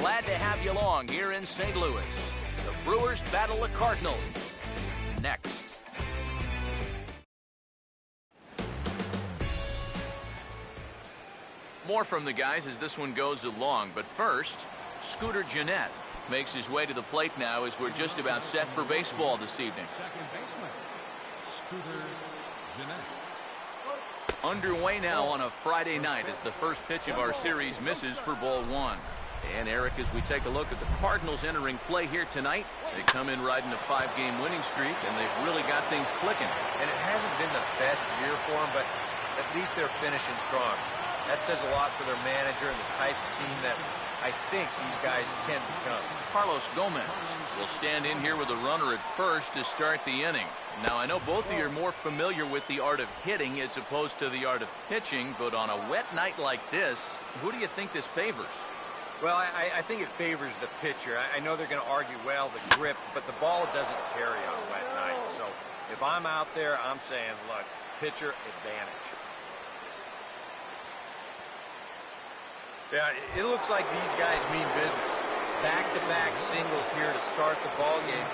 Glad to have you along here in St. Louis. The Brewers battle the Cardinals. Next. More from the guys as this one goes along, but first, Scooter Gennett makes his way to the plate now as we're just about set for baseball this evening. Second baseman, Scooter Gennett. Underway now on a Friday night as the first pitch of our series misses for ball one. And Eric, as we take a look at the Cardinals entering play here tonight, they come in riding a 5-game winning streak, and they've really got things clicking. And it hasn't been the best year for them, but at least they're finishing strong. That says a lot for their manager and the type of team that I think these guys can become. Carlos Gomez will stand in here with a runner at first to start the inning. Now, I know both of you are more familiar with the art of hitting as opposed to the art of pitching, but on a wet night like this, who do you think this favors? Well, I think it favors the pitcher. I know they're going to argue, well, the grip, but the ball doesn't carry on a wet night. So if I'm out there, I'm saying, look, pitcher advantage. Yeah, it looks like these guys mean business. Back-to-back singles here to start the ball game.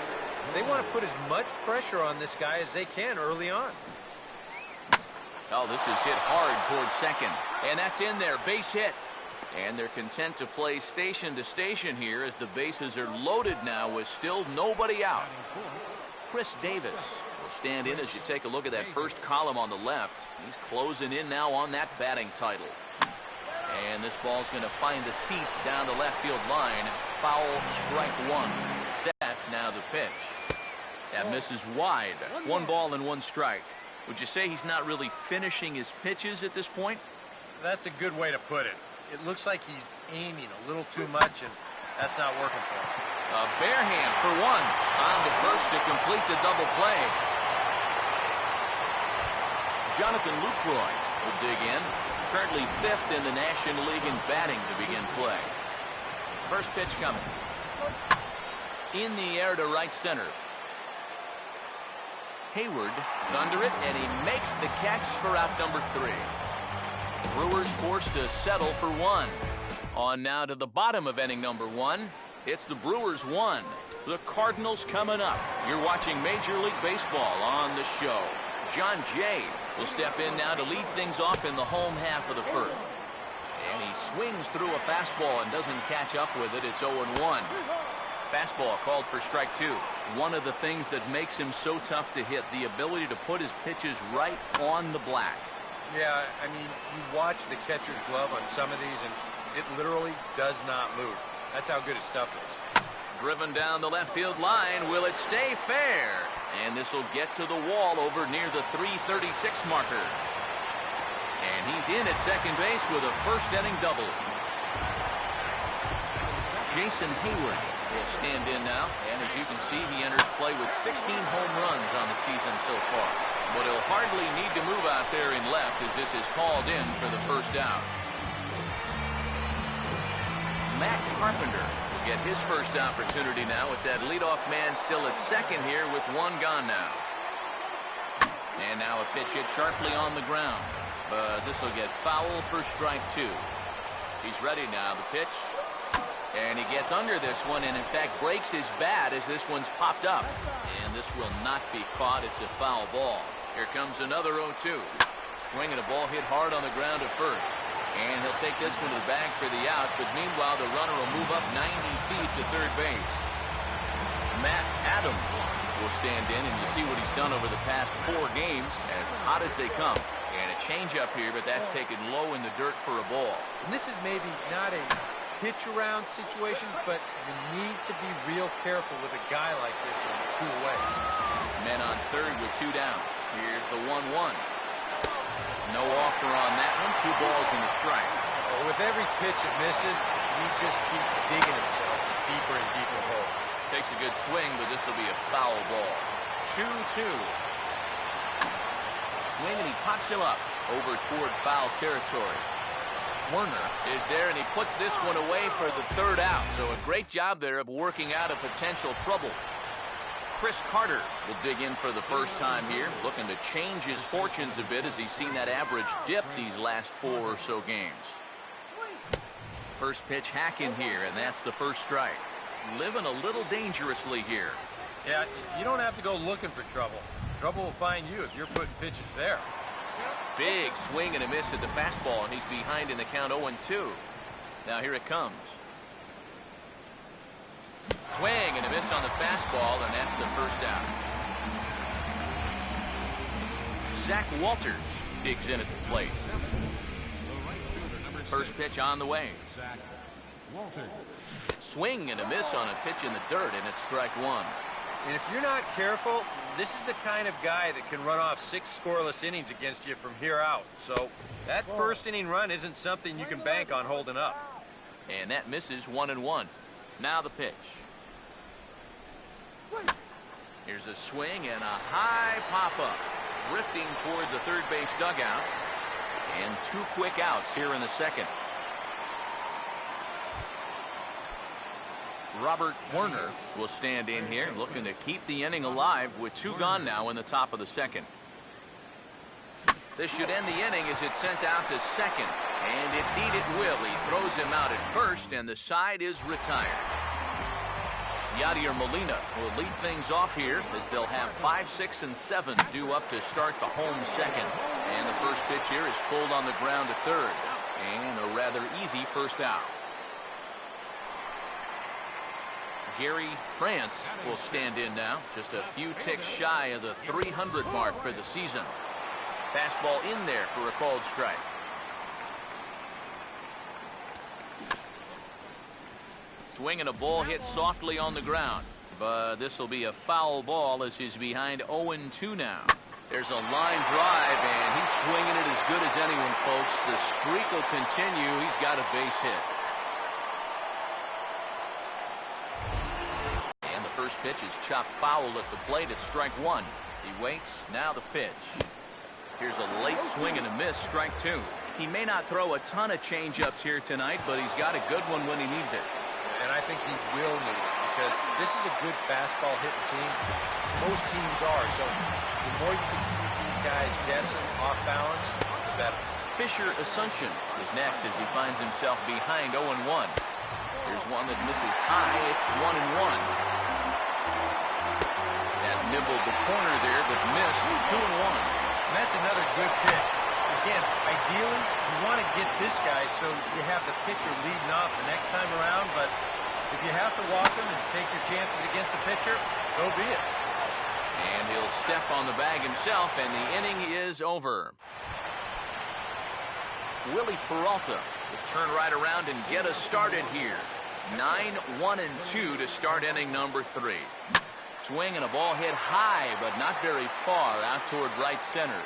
They want to put as much pressure on this guy as they can early on. Oh, this is hit hard towards second, and that's in there, base hit. And they're content to play station to station here as the bases are loaded now with still nobody out. Chris Davis will stand in as you take a look at that first column on the left. He's closing in now on that batting title. And this ball's going to find the seats down the left field line. Foul, strike one. That now the pitch. That misses wide. 1 ball and 1 strike. Would you say he's not really finishing his pitches at this point? That's a good way to put it. It looks like he's aiming a little too much, and that's not working for him. A bare hand for 1 on the first to complete the double play. Jonathan Lucroy will dig in. Currently 5th in the National League in batting to begin play. First pitch coming. In the air to right center. Hayward is under it, and he makes the catch for out number 3. Brewers forced to settle for 1. On now to the bottom of inning number 1. It's the Brewers 1. The Cardinals coming up. You're watching Major League Baseball on the show. John Jay will step in now to lead things off in the home half of the first. And he swings through a fastball and doesn't catch up with it. It's 0-1. Fastball called for strike 2. One of the things that makes him so tough to hit, the ability to put his pitches right on the black. Yeah, I mean, you watch the catcher's glove on some of these, and it literally does not move. That's how good his stuff is. Driven down the left field line. Will it stay fair? And this will get to the wall over near the 336 marker. And he's in at second base with a first inning double. Jason Hayward will stand in now. And as you can see, he enters play with 16 home runs on the season so far. But he'll hardly need to move out there in left as this is called in for the first out. Matt Carpenter will get his first opportunity now with that leadoff man still at second here with 1 gone now. And now a pitch hit sharply on the ground. But this will get foul for strike 2. He's ready now. The pitch. And he gets under this one and in fact breaks his bat as this one's popped up. And this will not be caught. It's a foul ball. Here comes another 0-2. Swinging a ball hit hard on the ground at first. And he'll take this one to the bag for the out, but meanwhile the runner will move up 90 feet to third base. Matt Adams will stand in, and you see what he's done over the past 4 games, as hot as they come. And a changeup here, but that's taken low in the dirt for a ball. And this is maybe not a pitch-around situation, but you need to be real careful with a guy like this in 2 away. Men on third with 2 down. Here's the 1-1. No offer on that one. 2 balls and a strike. Well, with every pitch it misses, he just keeps digging himself deeper and deeper hole. Takes a good swing, but this will be a foul ball. 2-2. Swing, and he pops him up over toward foul territory. Werner is there, and he puts this one away for the 3rd out. So a great job there of working out a potential trouble. Chris Carter will dig in for the first time here, looking to change his fortunes a bit as he's seen that average dip these last 4 or so games. First pitch hacking here, and that's the first strike. Living a little dangerously here. Yeah, you don't have to go looking for trouble. Trouble will find you if you're putting pitches there. Big swing and a miss at the fastball, and he's behind in the count 0-2. Now here it comes. Swing and a miss on the fastball, and that's the first out. Zach Walters digs in at the plate. First pitch on the way. Swing and a miss on a pitch in the dirt, and it's strike one. And if you're not careful, this is the kind of guy that can run off 6 scoreless innings against you from here out. So that first inning run isn't something you can bank on holding up. And that misses 1-1. Now the pitch. Here's a swing and a high pop-up. Drifting toward the third base dugout. And 2 quick outs here in the second. Robert Werner will stand in here looking to keep the inning alive with 2 gone now in the top of the second. This should end the inning as it's sent out to second. And indeed it will. He throws him out at first, and the side is retired. Yadier Molina will lead things off here as they'll have 5, 6, and 7 due up to start the home second. And the first pitch here is pulled on the ground to third. And a rather easy first out. Gary France will stand in now, just a few ticks shy of the 300 mark for the season. Fastball in there for a called strike. Swing and a ball hit softly on the ground, but this will be a foul ball as he's behind 0-2 now. There's a line drive, and he's swinging it as good as anyone, folks. The streak will continue. He's got a base hit. First pitch is chopped foul at the plate at strike one. He waits. Now the pitch. Here's a late swing and a miss. Strike two. He may not throw a ton of changeups here tonight, but he's got a good one when he needs it. And I think he will need it because this is a good fastball hitting team. Most teams are. So the more you can keep these guys guessing off balance, the better. Fisher Asuncion is next as he finds himself behind 0-1. Here's one that misses high. It's 1-1. Nibbled the corner there, but missed. 2-1. And that's another good pitch. Again, ideally, you want to get this guy so you have the pitcher leading off the next time around, but if you have to walk him and take your chances against the pitcher, so be it. And he'll step on the bag himself, and the inning is over. Willie Peralta will turn right around and get us started here. 9-1-2 to start inning number 3. Swing and a ball hit high, but not very far out toward right center.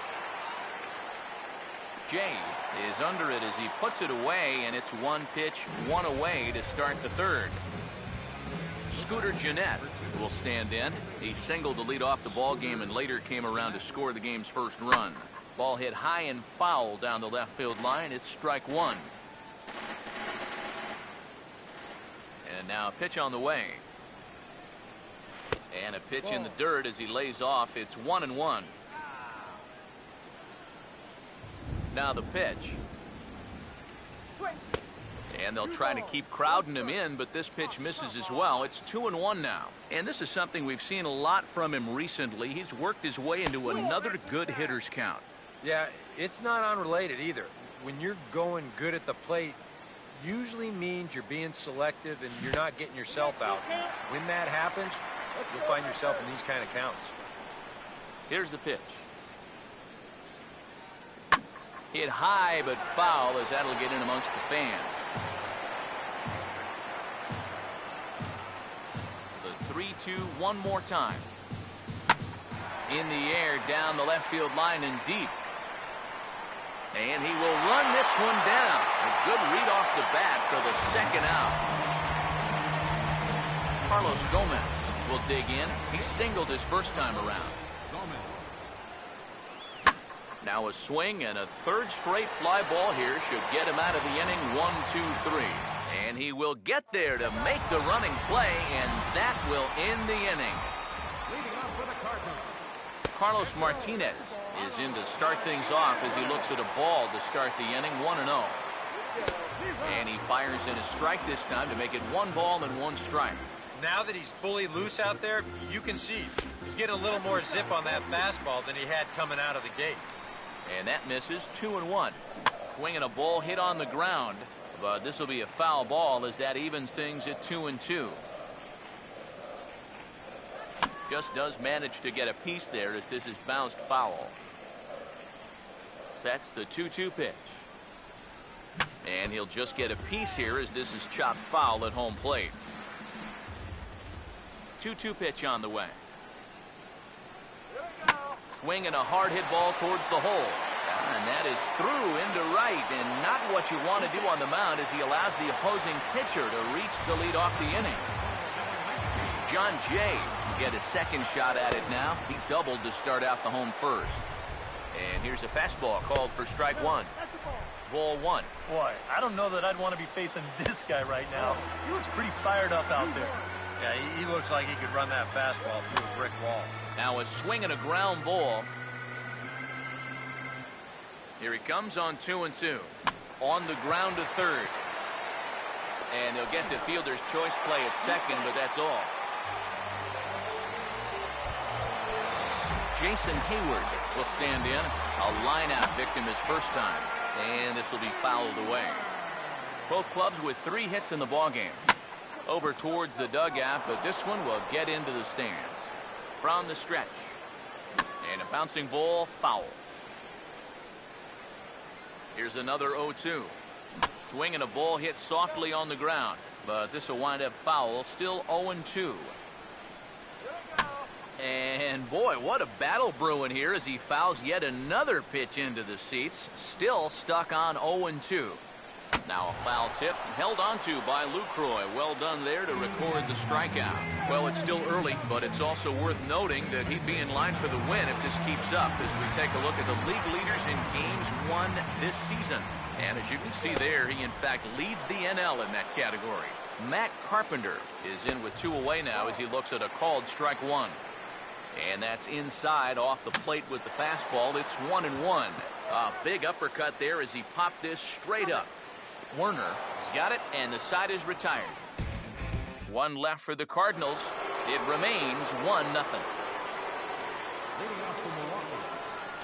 Jay is under it as he puts it away, and it's 1 pitch, 1 away to start the third. Scooter Gennett will stand in. He singled to lead off the ball game and later came around to score the game's first run. Ball hit high and foul down the left field line. It's strike one. And now a pitch on the way. And a pitch in the dirt as he lays off. It's 1-1. Now the pitch. And they'll try to keep crowding him in, but this pitch misses as well. It's 2-1 now. And this is something we've seen a lot from him recently. He's worked his way into another good hitter's count. Yeah, it's not unrelated either. When you're going good at the plate, usually means you're being selective and you're not getting yourself out. When that happens, you'll find yourself in these kind of counts. Here's the pitch. Hit high but foul as that'll get in amongst the fans. The 3-2 one more time. In the air down the left field line and deep. And he will run this one down. A good read off the bat for the second out. Carlos Gomez will dig in. He singled his first time around. Now a swing and a third straight fly ball here should get him out of the inning. 1-2-3. And he will get there to make the running play, and that will end the inning. Leading off for the Cardinals, Carlos Martinez is in to start things off as he looks at a ball to start the inning. 1-0. And he fires in a strike this time to make it 1 ball and 1 strike. Now that he's fully loose out there, you can see he's getting a little more zip on that fastball than he had coming out of the gate. And that misses. 2-1. Swinging a ball hit on the ground, but this will be a foul ball as that evens things at 2-2. Just does manage to get a piece there as this is bounced foul. Sets the 2-2 pitch. And he'll just get a piece here as this is chopped foul at home plate. 2-2 pitch on the way. Swinging a hard hit ball towards the hole. And that is through into right, and not what you want to do on the mound as he allows the opposing pitcher to reach to lead off the inning. John Jay will get a second shot at it now. He doubled to start out the home first. And here's a fastball called for strike 1. Ball 1. Boy, I don't know that I'd want to be facing this guy right now. He looks pretty fired up out there. Yeah, he looks like he could run that fastball through a brick wall. Now a swing and a ground ball. Here he comes on 2-2. On the ground to third. And they'll get the fielder's choice play at second, but that's all. Jason Hayward will stand in. A line-out victim his first time. And this will be fouled away. Both clubs with 3 hits in the ballgame. Over towards the dugout, but this one will get into the stands. From the stretch. And a bouncing ball, foul. Here's another 0-2. Swinging a ball hit softly on the ground, but this will wind up foul. Still 0-2. And boy, what a battle brewing here as he fouls yet another pitch into the seats. Still stuck on 0-2. Now a foul tip held onto by Lucroy. Well done there to record the strikeout. Well, it's still early, but it's also worth noting that he'd be in line for the win if this keeps up as we take a look at the league leaders in games won this season. And as you can see there, he in fact leads the NL in that category. Matt Carpenter is in with 2 away now as he looks at a called strike 1. And that's inside off the plate with the fastball. It's 1-1. A big uppercut there as he popped this straight up. Werner has got it, and the side is retired. 1 left for the Cardinals. It remains 1-0. Leading off from Milwaukee,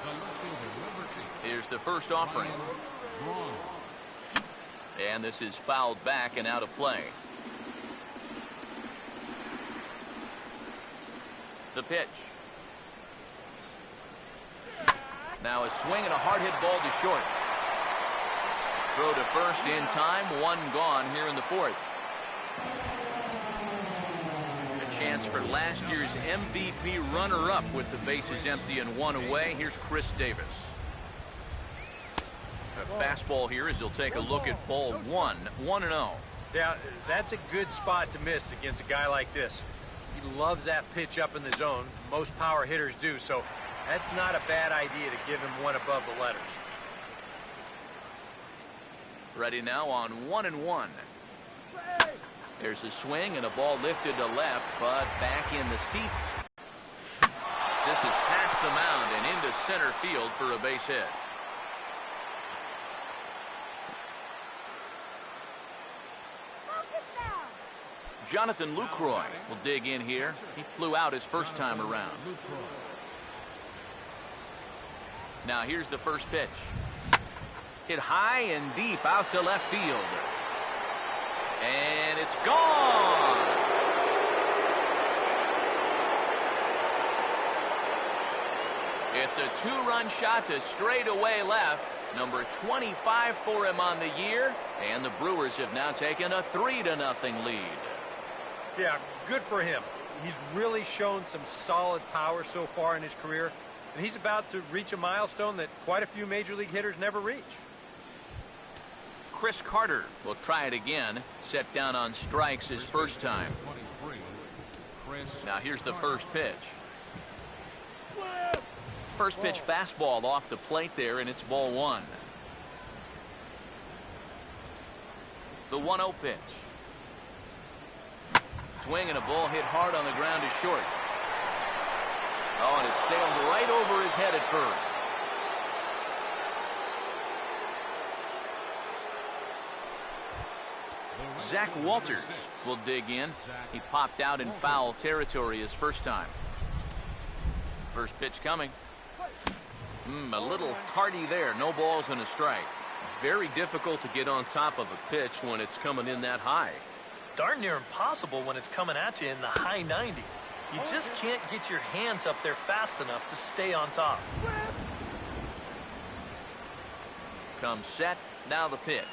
the left fielder, number 2. Here's the first offering. And this is fouled back and out of play. The pitch. Now a swing and a hard hit ball to short. Throw to first in time. 1 gone here in the 4th. A chance for last year's MVP runner-up with the bases empty and 1 away. Here's Chris Davis. A fastball here as he'll take a look at ball 1. 1-0. Yeah, that's a good spot to miss against a guy like this. He loves that pitch up in the zone. Most power hitters do, so that's not a bad idea to give him 1 above the letters. Ready now on 1-1. There's a swing and a ball lifted to left, but back in the seats. This is past the mound and into center field for a base hit. Jonathan Lucroy will dig in here. He flew out his first time around. Now here's the first pitch. Hit high and deep out to left field. And it's gone. It's a 2-run shot to straightaway left. Number 25 for him on the year. And the Brewers have now taken a 3-0 lead. Yeah, good for him. He's really shown some solid power so far in his career. And he's about to reach a milestone that quite a few major league hitters never reach. Chris Carter will try it again. Set down on strikes his first time. Now here's the first pitch. First pitch fastball off the plate there, and it's ball 1. The 1-0 pitch. Swing and a ball hit hard on the ground to short. Oh, and it sailed right over his head at first. Zach Walters will dig in. He popped out in foul territory his first time. First pitch coming. A little tardy there. No balls and a strike. Very difficult to get on top of a pitch when it's coming in that high. Darn near impossible when it's coming at you in the high 90s. You just can't get your hands up there fast enough to stay on top. Comes set. Now the pitch.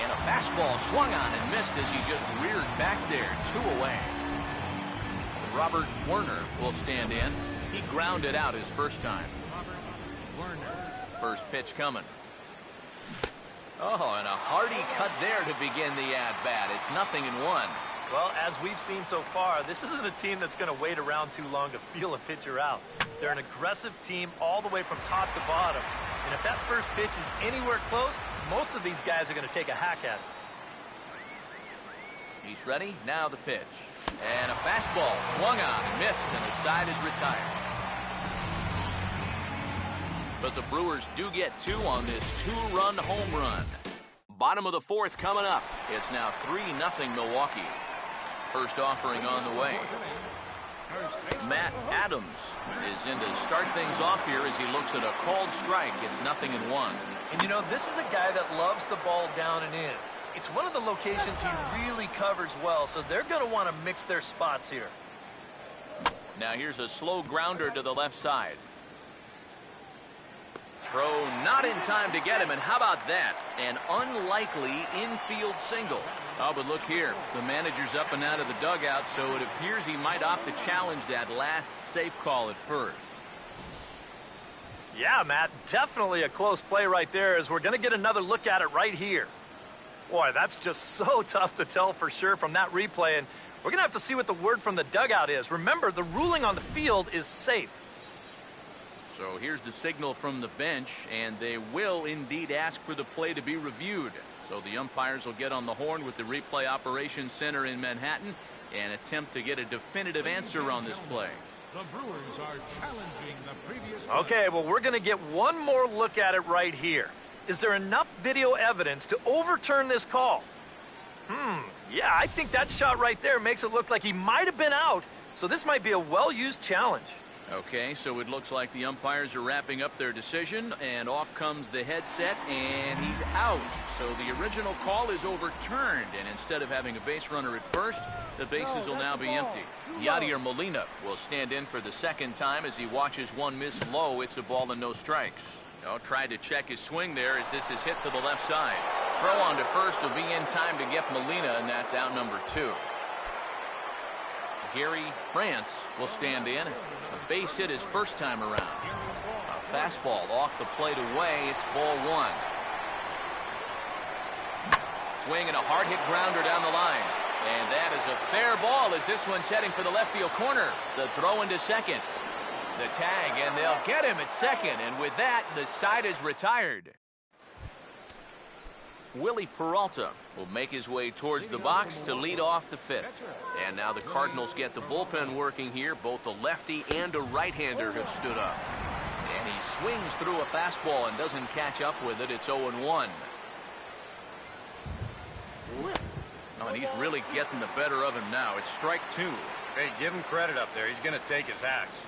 And a fastball swung on and missed as he just reared back there. 2 away. Robert Werner will stand in. He grounded out his first time. First pitch coming. Oh, and a hearty cut there to begin the at-bat. It's 0-1. Well, as we've seen so far, this isn't a team that's going to wait around too long to feel a pitcher out. They're an aggressive team all the way from top to bottom. And if that first pitch is anywhere close, most of these guys are going to take a hack at it. He's ready. Now the pitch. And a fastball swung on and missed, and the side is retired. But the Brewers do get 2 on this 2-run home run. Bottom of the 4th coming up. It's now 3-0 Milwaukee. First offering on the way. Matt Adams is in to start things off here as he looks at a called strike. It's 0-1. And you know, this is a guy that loves the ball down and in. It's one of the locations he really covers well, so they're going to want to mix their spots here. Now here's a slow grounder to the left side. Throw not in time to get him, and how about that? An unlikely infield single. Oh, but look here. The manager's up and out of the dugout, so it appears he might opt to challenge that last safe call at first. Yeah, Matt, definitely a close play right there, as we're going to get another look at it right here. Boy, that's just so tough to tell for sure from that replay, and we're going to have to see what the word from the dugout is. Remember, the ruling on the field is safe. So here's the signal from the bench, and they will indeed ask for the play to be reviewed. So the umpires will get on the horn with the replay operations center in Manhattan and attempt to get a definitive answer on this play. The Brewers are challenging the previous. Okay, well, we're going to get one more look at it right here. Is there enough video evidence to overturn this call? Yeah, I think that shot right there makes it look like he might have been out, so this might be a well-used challenge. Okay, so it looks like the umpires are wrapping up their decision, and off comes the headset, and he's out. So the original call is overturned, and instead of having a base runner at first, the bases will now be empty. Yadier Molina will stand in for the second time as he watches one miss low. It's a ball and no strikes. Tried to check his swing there as this is hit to the left side. Throw on to first will be in time to get Molina, and that's out number 2. Gary France will stand in. A base hit his first time around. A fastball off the plate away. It's ball 1. Swing and a hard hit grounder down the line. And that is a fair ball as this one's heading for the left field corner. The throw into second. The tag, and they'll get him at second. And with that, the side is retired. Willie Peralta will make his way towards the box to lead off the 5th. And now the Cardinals get the bullpen working here. Both a lefty and a right-hander have stood up. And he swings through a fastball and doesn't catch up with it. It's 0-1. Oh, and he's really getting the better of him now. It's strike 2. Hey, give him credit up there. He's going to take his hacks.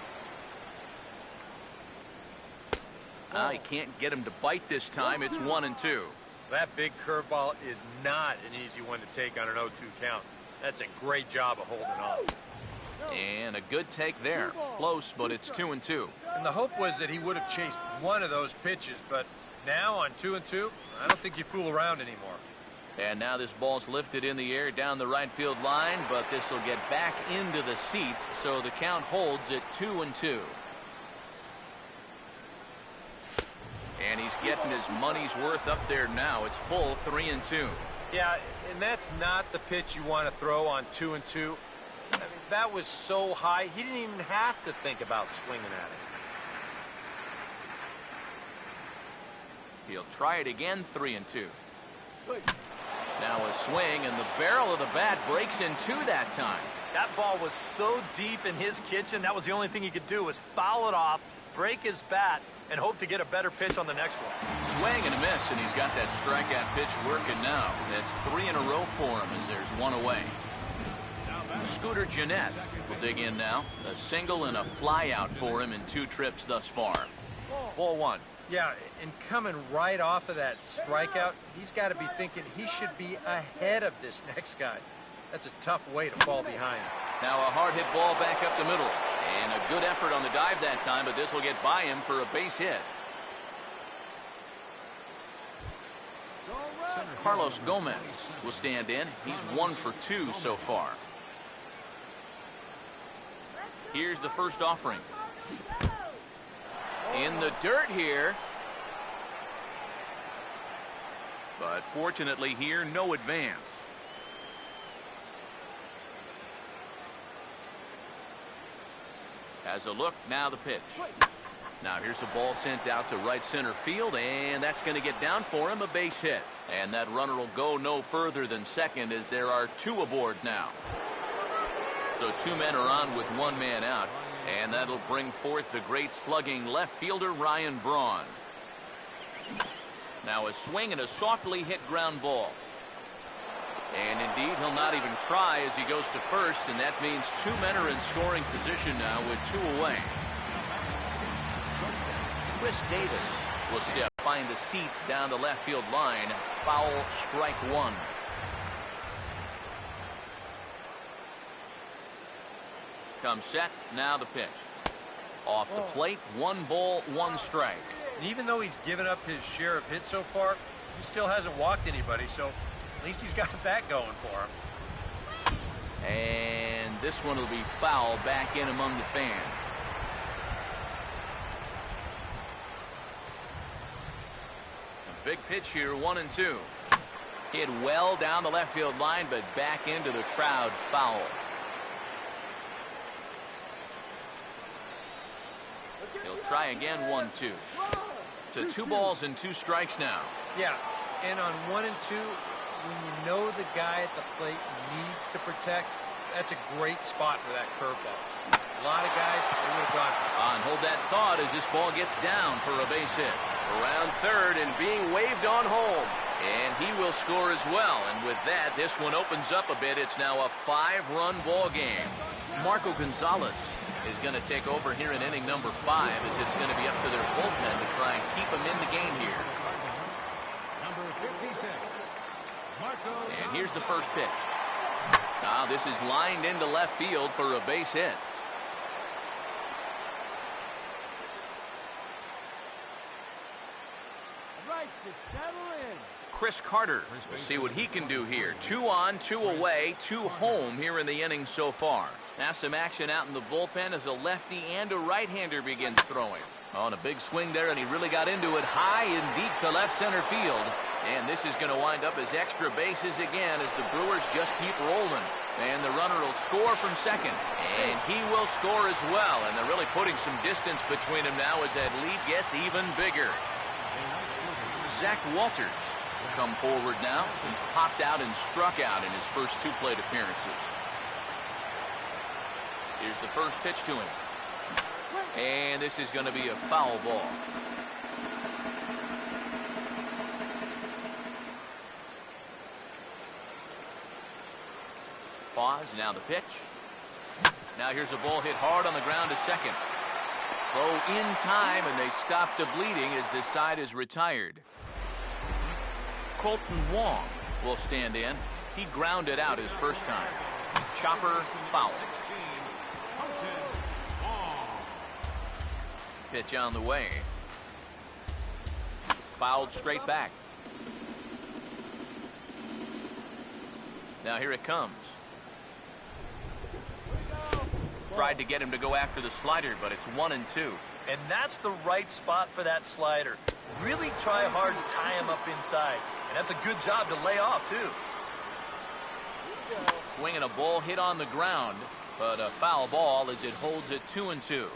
He can't get him to bite this time. It's 1-2. That big curveball is not an easy one to take on an 0-2 count. That's a great job of holding on. And a good take there. Close, but it's 2-2. And the hope was that he would have chased one of those pitches, but now on 2-2, I don't think you fool around anymore. And now this ball's lifted in the air down the right field line, but this will get back into the seats, so the count holds at 2-2. And he's getting his money's worth up there now. It's full 3-2. Yeah, and that's not the pitch you want to throw on 2-2. I mean, that was so high, he didn't even have to think about swinging at it. He'll try it again, 3-2. Now a swing, and the barrel of the bat breaks in 2 that time. That ball was so deep in his kitchen, that was the only thing he could do was foul it off, break his bat, and hope to get a better pitch on the next one. swing and a miss, and he's got that strikeout pitch working now. That's 3 in a row for him as there's one away. Scooter Gennett will dig in now. A single and a fly out for him in 2 trips thus far. Ball 1. Yeah, and coming right off of that strikeout, he's got to be thinking he should be ahead of this next guy. That's a tough way to fall behind. Now a hard hit ball back up the middle. And a good effort on the dive that time, but this will get by him for a base hit. Carlos Gomez will stand in. He's 1 for 2 so far. Here's the first offering. In the dirt here. But fortunately here, no advance. Has a look, now the pitch. Now here's a ball sent out to right center field, and that's going to get down for him, a base hit. And that runner will go no further than second as there are 2 aboard now. So 2 men are on with 1 man out, and that'll bring forth the great slugging left fielder Ryan Braun. Now a swing and a softly hit ground ball. And indeed, he'll not even try as he goes to first, and that means 2 men are in scoring position now with 2 away. Chris Davis will step, find the seats down the left field line. Foul, strike 1. Comes set, now the pitch. Off the plate, 1 ball, 1 strike. And even though he's given up his share of hits so far, he still hasn't walked anybody, so at least he's got that going for him. And this one will be foul back in among the fans. A big pitch here, 1-2. Hit well down the left field line, but back into the crowd, foul. He'll try again, 1-2. To 2 balls and 2 strikes now. Yeah, and on 1 and 2, when you know the guy at the plate needs to protect, that's a great spot for that curveball. A lot of guys, they would have gone. And hold that thought as this ball gets down for a base hit. Around third and being waved on home. And he will score as well. And with that, this one opens up a bit. It's now a 5-run ball game. Marco Gonzalez is going to take over here in inning number 5 as it's going to be up to their bullpen to try and keep them in the game here. Number 56. And here's the first pitch. Now this is lined into left field for a base hit. Chris Carter, we'll see what he can do here. 2 on, 2 away, 2 home here in the inning so far. Now some action out in the bullpen as a lefty and a right-hander begins throwing. On a big swing there, and he really got into it high and deep to left center field. And this is going to wind up as extra bases again as the Brewers just keep rolling. And the runner will score from second. And he will score as well. And they're really putting some distance between them now as that lead gets even bigger. Zach Walters will come forward now. He's popped out and struck out in his first 2 plate appearances. Here's the first pitch to him. And this is going to be a foul ball. Pause, now the pitch. Now here's a ball hit hard on the ground to second. Throw in time, and they stop the bleeding as this side is retired. Colton Wong will stand in. He grounded out his first time. Chopper, foul. Pitch on the way. Fouled straight back. Now here it comes. Tried to get him to go after the slider, but it's 1-2. And that's the right spot for that slider. Really try hard to tie him up inside. And that's a good job to lay off, too. Swinging a ball hit on the ground, but a foul ball as it holds it 2-2.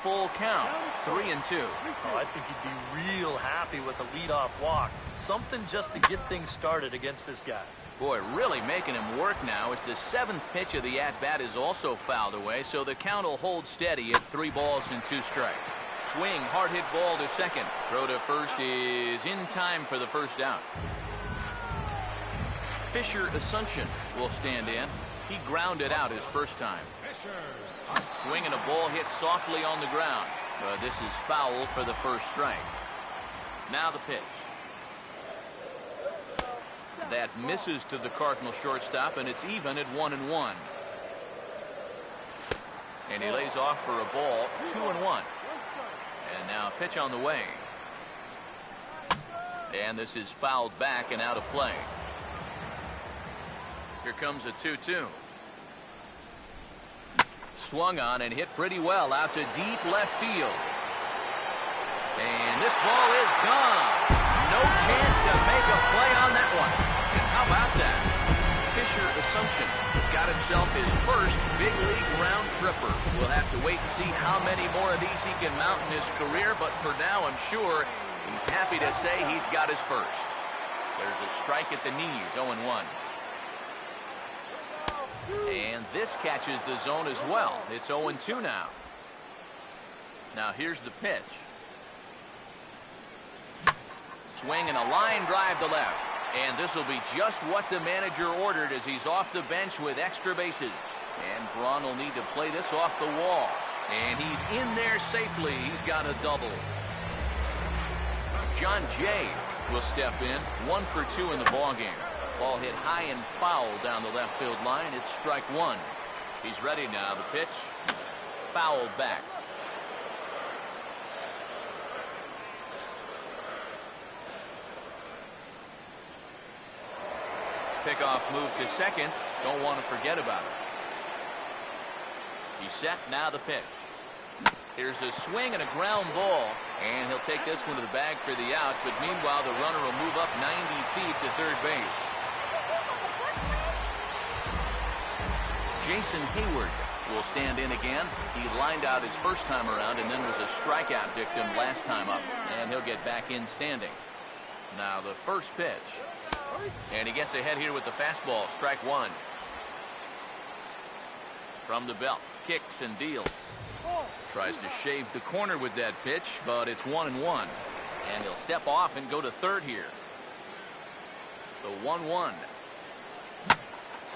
Full count, 3-2. Oh, I think he'd be real happy with a leadoff walk. Something just to get things started against this guy. Boy, really making him work now as the 7th pitch of the at-bat is also fouled away, so the count will hold steady at 3 balls and 2 strikes. swing, hard hit ball to second. Throw to first is in time for the first out. Fisher Asuncion will stand in. He grounded out his first time. Swinging a ball hit softly on the ground. But this is foul for the first strike. Now the pitch. That misses to the Cardinal shortstop, and it's even at 1-1. And he lays off for a ball, 2-1. And now pitch on the way. And this is fouled back and out of play. Here comes a 2-2. Swung on and hit pretty well out to deep left field. And this ball is gone. No chance to make a play on that one. And how about that? Fisher Asuncion got himself his first big league round tripper. We'll have to wait and see how many more of these he can mount in his career, but for now I'm sure he's happy to say he's got his first. There's a strike at the knees, 0-1. And this catches the zone as well. It's 0-2 now. Now here's the pitch. Swing and a line drive to left. And this will be just what the manager ordered as he's off the bench with extra bases. And Braun will need to play this off the wall. And he's in there safely. He's got a double. John Jay will step in. 1 for 2 in the ballgame. Ball hit high and foul down the left field line. It's strike 1. He's ready now. The pitch fouled back. Pickoff move to second. Don't want to forget about it. He's set. Now the pitch. Here's a swing and a ground ball. And he'll take this one to the bag for the out. But meanwhile, the runner will move up 90 feet to third base. Jason Hayward will stand in again. He lined out his first time around and then was a strikeout victim last time up. And he'll get back in standing. Now the first pitch. And he gets ahead here with the fastball. Strike 1. From the belt. Kicks and deals. Tries to shave the corner with that pitch, but it's 1-1. And he'll step off and go to third here. The 1-1.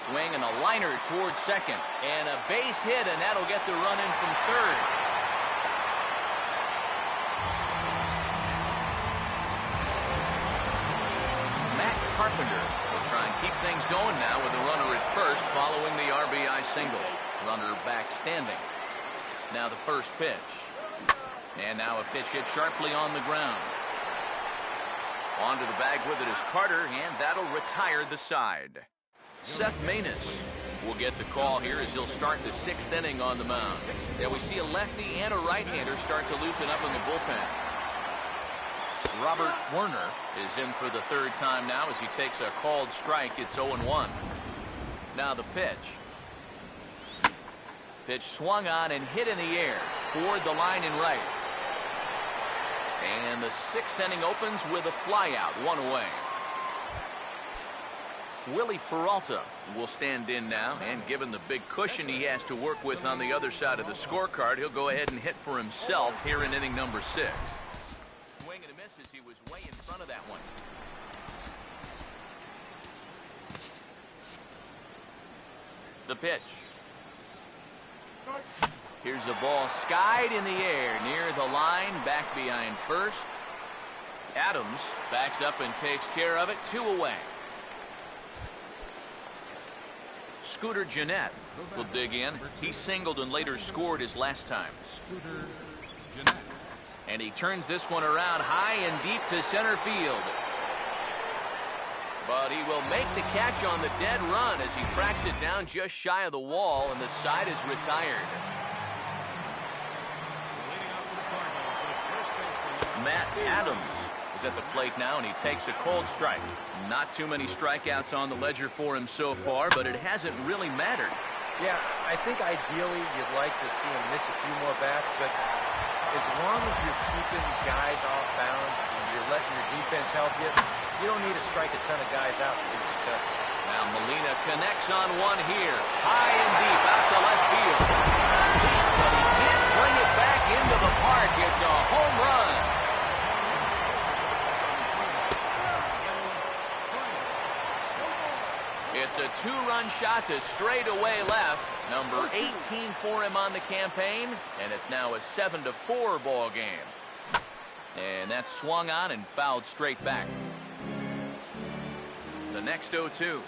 Swing and a liner towards second. And a base hit, and that'll get the run in from third. Carpenter will try and keep things going now with a runner at first following the RBI single. Runner back standing. Now the first pitch. And now a pitch hit sharply on the ground. Onto the bag with it is Carter, and that'll retire the side. Seth Maness will get the call here as he'll start the 6th inning on the mound. Yeah, we see a lefty and a right-hander start to loosen up in the bullpen. Robert Werner is in for the 3rd time now as he takes a called strike. It's 0-1. Now the pitch. Pitch swung on and hit in the air toward the line and right. And the 6th inning opens with a flyout, 1 away. Willie Peralta will stand in now, and given the big cushion he has to work with on the other side of the scorecard, he'll go ahead and hit for himself here in inning number 6. Swing and a miss as he was way in front of that one. The pitch. Here's a ball skied in the air near the line, back behind first. Adams backs up and takes care of it, 2 away. Scooter Gennett will dig in. He singled and later scored his last time. Scooter Gennett. And he turns this one around high and deep to center field. But he will make the catch on the dead run as he tracks it down just shy of the wall, and the side is retired. Matt Adams is at the plate now, and he takes a cold strike. Not too many strikeouts on the ledger for him so far, but it hasn't really mattered. Yeah, I think ideally you'd like to see him miss a few more bats, but as long as you're keeping guys off balance and you're letting your defense help you, you don't need to strike a ton of guys out to be successful. Now Molina connects on one here. High and deep out to left field. But he can't bring it back into the park. It's a home run. It's a two-run shot to straightaway left. Number 18 for him on the campaign, and it's now a 7-4 ball game. And that's swung on and fouled straight back. The next 0-2.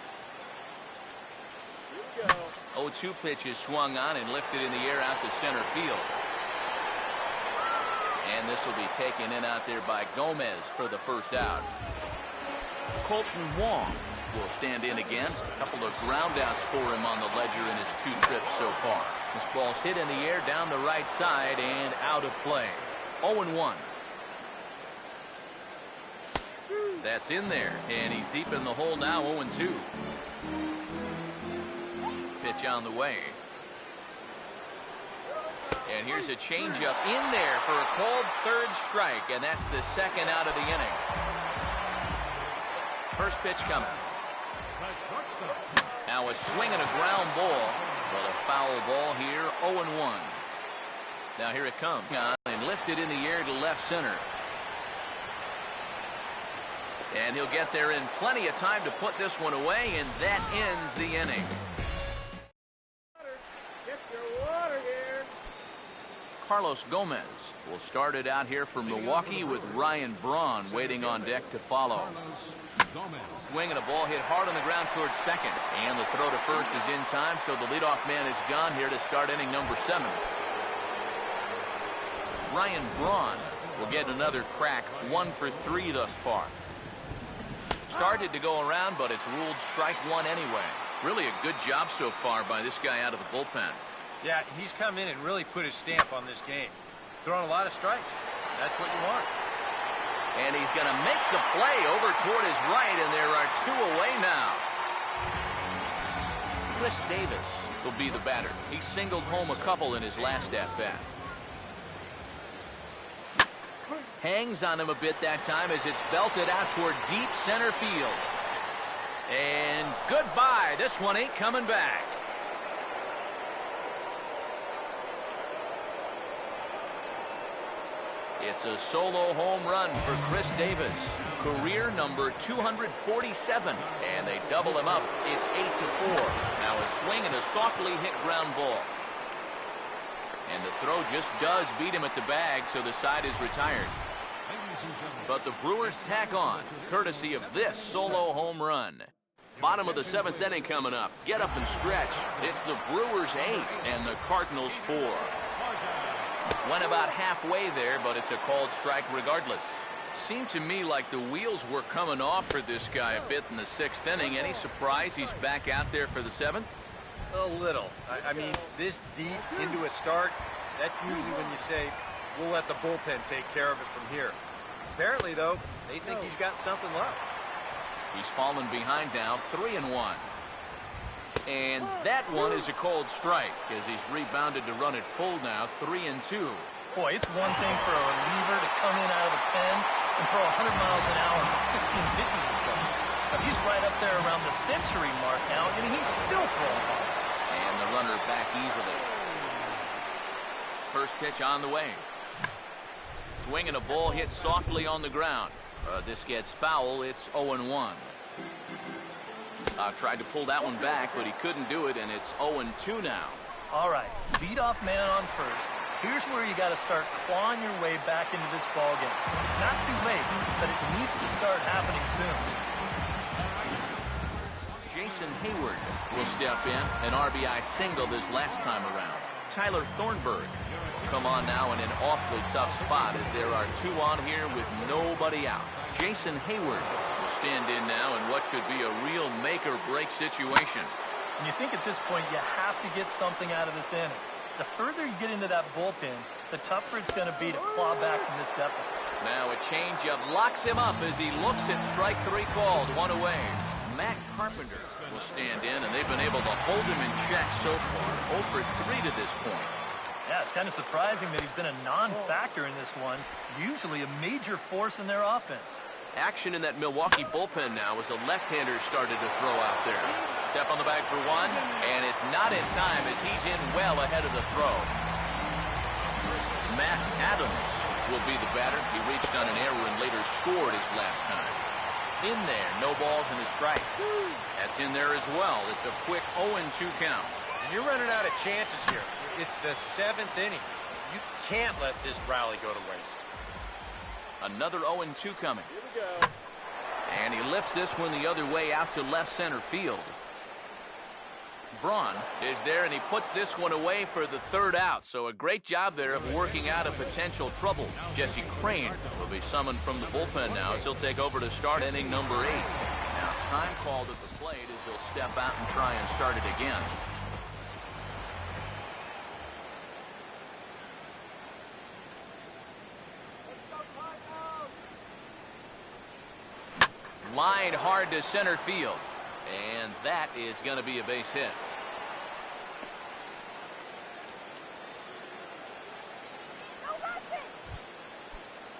0-2 pitch is swung on and lifted in the air out to center field. And this will be taken in out there by Gomez for the first out. Colton Wong will stand in again. A couple of ground outs for him on the ledger in his 2 trips so far. This ball's hit in the air down the right side and out of play. 0-1. That's in there, and he's deep in the hole now. 0-2. Pitch on the way. And here's a changeup in there for a called third strike, and that's the second out of the inning. First pitch coming. Now a swing and a ground ball, but a foul ball here. 0-1. Now here it comes, and lifted in the air to left center. And he'll get there in plenty of time to put this one away, and that ends the inning. Get your water here. Carlos Gomez will start it out here for Milwaukee with Ryan Braun waiting on deck to follow. Swing and a ball hit hard on the ground towards second. And the throw to first is in time, so the leadoff man is gone here to start inning number 7. Ryan Braun will get another crack, 1 for 3 thus far. Started to go around, but it's ruled strike 1 anyway. Really a good job so far by this guy out of the bullpen. Yeah, he's come in and really put his stamp on this game. Throwing a lot of strikes. That's what you want. And he's going to make the play over toward his right, and there are 2 away now. Chris Davis will be the batter. He singled home a couple in his last at-bat. Hangs on him a bit that time as it's belted out toward deep center field. And goodbye. This one ain't coming back. It's a solo home run for Chris Davis. Career number 247. And they double him up. It's 8-4. Now a swing and a softly hit ground ball. And the throw just does beat him at the bag, so the side is retired. But the Brewers tack on, courtesy of this solo home run. Bottom of the 7th inning coming up. Get up and stretch. It's the Brewers 8 and the Cardinals 4. Went about halfway there, but it's a called strike regardless. Seemed to me like the wheels were coming off for this guy a bit in the 6th inning. Any surprise he's back out there for the 7th? A little. I mean, this deep into a start, that's usually when you say, we'll let the bullpen take care of it from here. Apparently, though, they think he's got something left. He's fallen behind now, 3-1. And that one is a cold strike as he's rebounded to run it full now, 3-2. Boy, it's one thing for a reliever to come in out of the pen and throw 100 miles an hour for 15 pitches or so. But he's right up there around the century mark now, and he's still throwing hard. And the runner back easily. First pitch on the way. Swing and a ball hit softly on the ground. This gets foul. It's 0-1. Tried to pull that one back, but he couldn't do it, and it's 0-2 now. All right, leadoff man on first. Here's where you got to start clawing your way back into this ball game. It's not too late, but it needs to start happening soon. Jason Hayward will step in, an RBI single this last time around. Tyler Thornburg will come on now in an awfully tough spot as there are 2 on here with nobody out. Jason Hayward will stand in now in what could be a real make-or-break situation. And you think at this point you have to get something out of this inning. The further you get into that bullpen, the tougher it's going to be to claw back from this deficit. Now a changeup locks him up as he looks at strike 3 called, 1 away. Matt Carpenter will stand in, and they've been able to hold him in check so far. 0 for 3 to this point. Yeah, it's kind of surprising that he's been a non-factor in this one. Usually a major force in their offense. Action in that Milwaukee bullpen now as a left-hander started to throw out there. Step on the bag for 1, and it's not in time as he's in well ahead of the throw. Adams will be the batter. He reached on an error and later scored his last time. In there, no balls and a strike. That's in there as well. It's a quick 0-2 count. And you're running out of chances here. It's the 7th inning. You can't let this rally go to waste. Another 0-2 coming. Here we go. And he lifts this one the other way out to left center field. Braun is there, and he puts this one away for the 3rd out. So a great job there of working out a potential trouble. Jesse Crane will be summoned from the bullpen now as he'll take over to start inning number 8. Now time called at the plate as he'll step out and try and start it again. Line hard to center field. And that is going to be a base hit.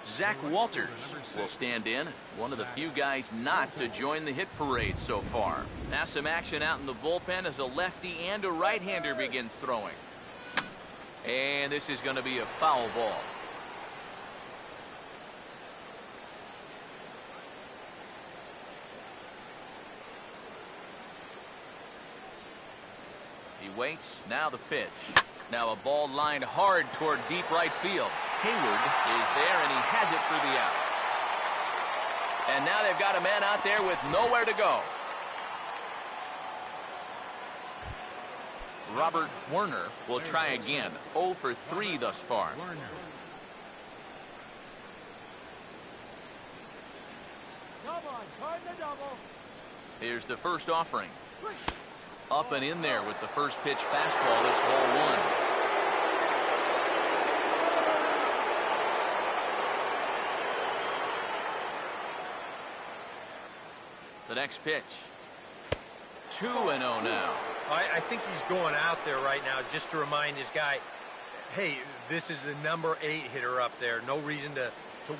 Zach Walters will stand in. One of the few guys not to join the hit parade so far. Now some action out in the bullpen as a lefty and a right-hander begin throwing. And this is going to be a foul ball. He waits. Now the pitch. Now a ball lined hard toward deep right field. Hayward is there, and he has it for the out. And now they've got a man out there with nowhere to go. Robert Werner will try again. 0 for 3 thus far. Here's the first offering. Up and in there with the first pitch fastball. It's ball 1. The next pitch. 2-0 now. I think he's going out there right now just to remind his guy, hey, this is the number 8 hitter up there. No reason to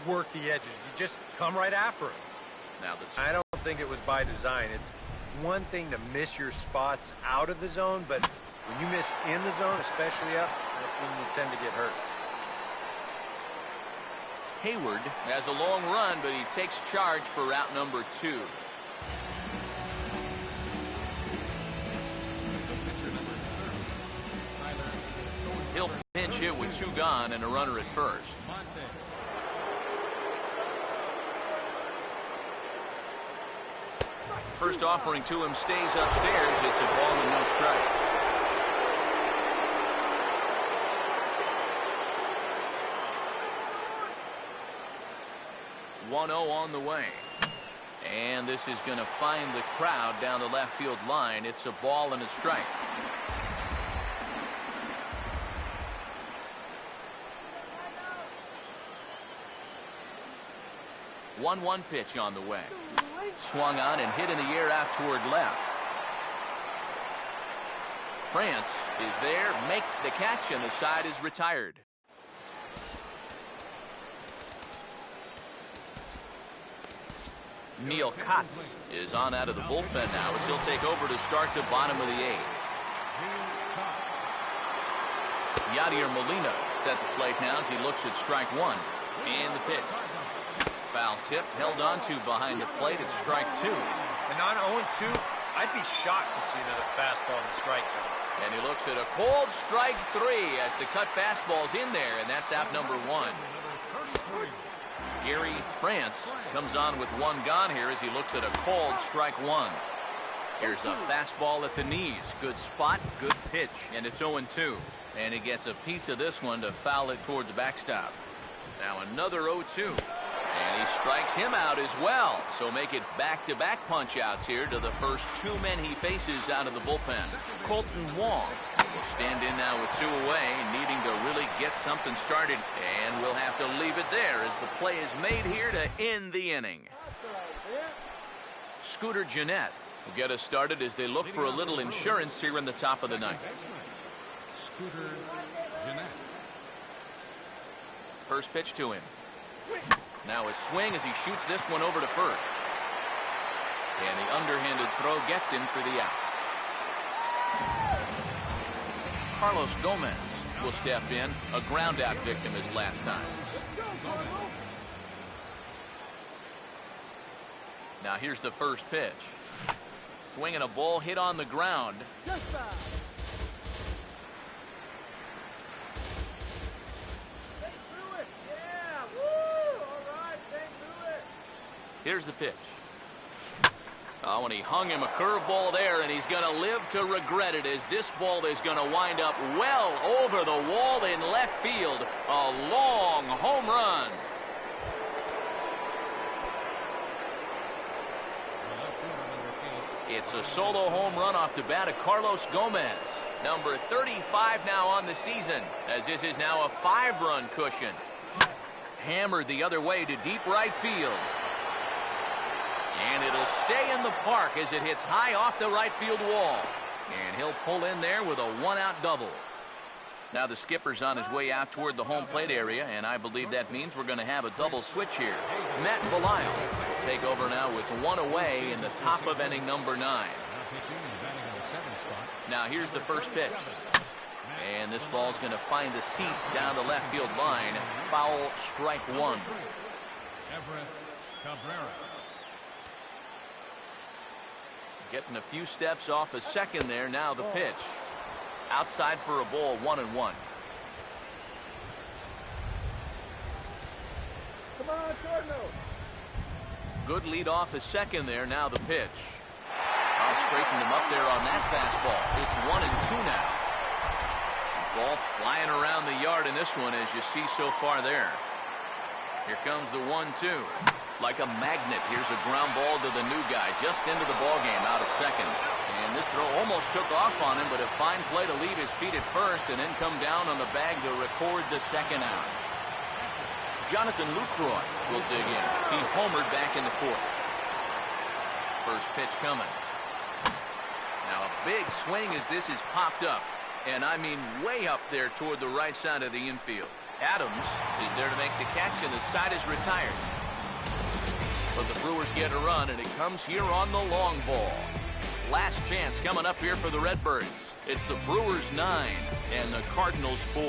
work the edges. You just come right after him. Now I don't think it was by design. It's one thing to miss your spots out of the zone, but when you miss in the zone, especially up, that's when you tend to get hurt. Hayward has a long run, but he takes charge for route number 2. He'll pinch hit with 2 gone and a runner at first. First offering to him stays upstairs. It's a ball and no strike. .1-0 on the way. And this is going to find the crowd down the left field line. It's a ball and a strike. 1-1 pitch on the way. Swung on and hit in the air out toward left. France is there, makes the catch, and the side is retired. Neil Kotz is on out of the bullpen now as he'll take over to start the bottom of the 8th. Yadier Molina is at the plate now as he looks at strike 1. And the pitch. Foul tipped, held on to behind the plate at strike 2. And on 0-2, I'd be shocked to see another fastball in the strike zone. And he looks at a cold strike 3 as the cut fastball's in there, and that's out number 1. Gary France comes on with 1 gone here as he looks at a cold strike 1. Here's a fastball at the knees. Good spot, good pitch, and it's 0-2. And he gets a piece of this one to foul it toward the backstop. Now another 0-2. And he strikes him out as well. So make it back-to-back punch-outs here to the first 2 men he faces out of the bullpen. Colton Wong will stand in now with 2 away, needing to really get something started. And we'll have to leave it there as the play is made here to end the inning. Scooter Gennett will get us started as they look for a little insurance here in the top of the 9th. Scooter Gennett. First pitch to him. Now a swing as he shoots this one over to first. And the underhanded throw gets him for the out. Carlos Gomez will step in. A ground-out victim as last time. Now here's the first pitch. Swinging a ball hit on the ground. Here's the pitch. Oh, and he hung him a curveball there, and he's going to live to regret it as this ball is going to wind up well over the wall in left field. A long home run. It's a solo home run off the bat of Carlos Gomez. Number 35 now on the season, as this is now a 5-run cushion. Hammered the other way to deep right field. And it'll stay in the park as it hits high off the right field wall. And he'll pull in there with a 1-out double. Now the skipper's on his way out toward the home plate area, and I believe that means we're going to have a double switch here. Matt Belisle will take over now with 1 away in the top of inning number 9. Now here's the first pitch. And this ball's going to find the seats down the left field line. Foul, strike 1. Getting a few steps off a second there. Now the pitch. Outside for a ball, 1-1. Come on, short note. Good lead off a second there. Now the pitch. I'll straighten him up there on that fastball. It's 1-2 now. Ball flying around the yard in this one, as you see so far there. Here comes the 1-2. Like a magnet, here's a ground ball to the new guy, just into the ball game, out at second. And this throw almost took off on him, but a fine play to leave his feet at first and then come down on the bag to record the second out. Jonathan Lucroy will dig in. He homered back in the 4th. First pitch coming. Now a big swing as this is popped up. And I mean way up there toward the right side of the infield. Adams is there to make the catch, and the side is retired. But the Brewers get a run, and it comes here on the long ball. Last chance coming up here for the Redbirds. It's the Brewers 9 and the Cardinals 4.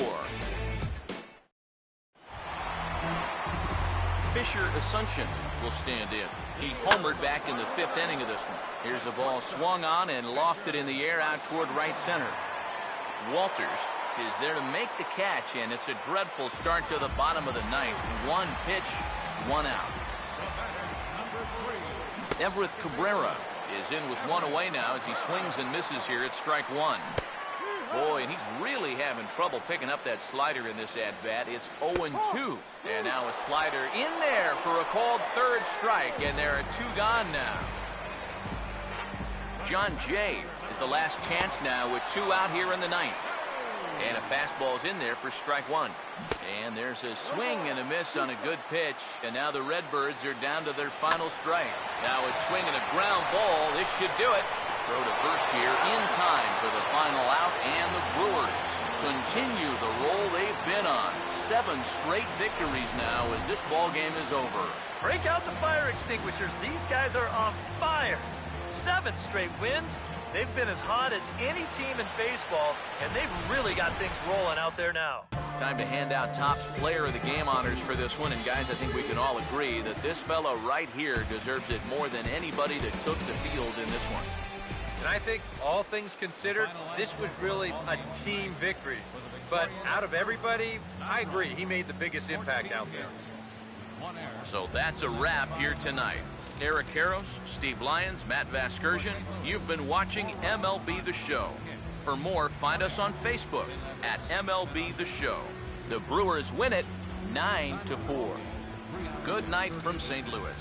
Fisher Asuncion will stand in. He homered back in the 5th inning of this one. Here's a ball swung on and lofted in the air out toward right center. Walters is there to make the catch, and it's a dreadful start to the bottom of the 9th. 1 pitch, 1 out. Everett Cabrera is in with 1 away now as he swings and misses here at strike 1. Boy, and he's really having trouble picking up that slider in this at-bat. It's 0-2. And now a slider in there for a called 3rd strike, and there are 2 gone now. John Jay is the last chance now with 2 out here in the 9th. And a fastball's in there for strike 1. And there's a swing and a miss on a good pitch. And now the Redbirds are down to their final strike. Now it's swinging a ground ball. This should do it. Throw to first here in time for the final out. And the Brewers continue the roll they've been on. 7 straight victories now as this ball game is over. Break out the fire extinguishers. These guys are on fire. 7 straight wins. They've been as hot as any team in baseball, and they've really got things rolling out there now. Time to hand out Topps Player of the Game honors for this one. And guys, I think we can all agree that this fella right here deserves it more than anybody that took the field in this one. And I think, all things considered, this was really a team victory. But out of everybody, I agree, he made the biggest impact out there. So that's a wrap here tonight. Eric Harros, Steve Lyons, Matt Vasgersian, you've been watching MLB The Show. For more, find us on Facebook at MLB The Show. The Brewers win it 9-4. Good night from St. Louis.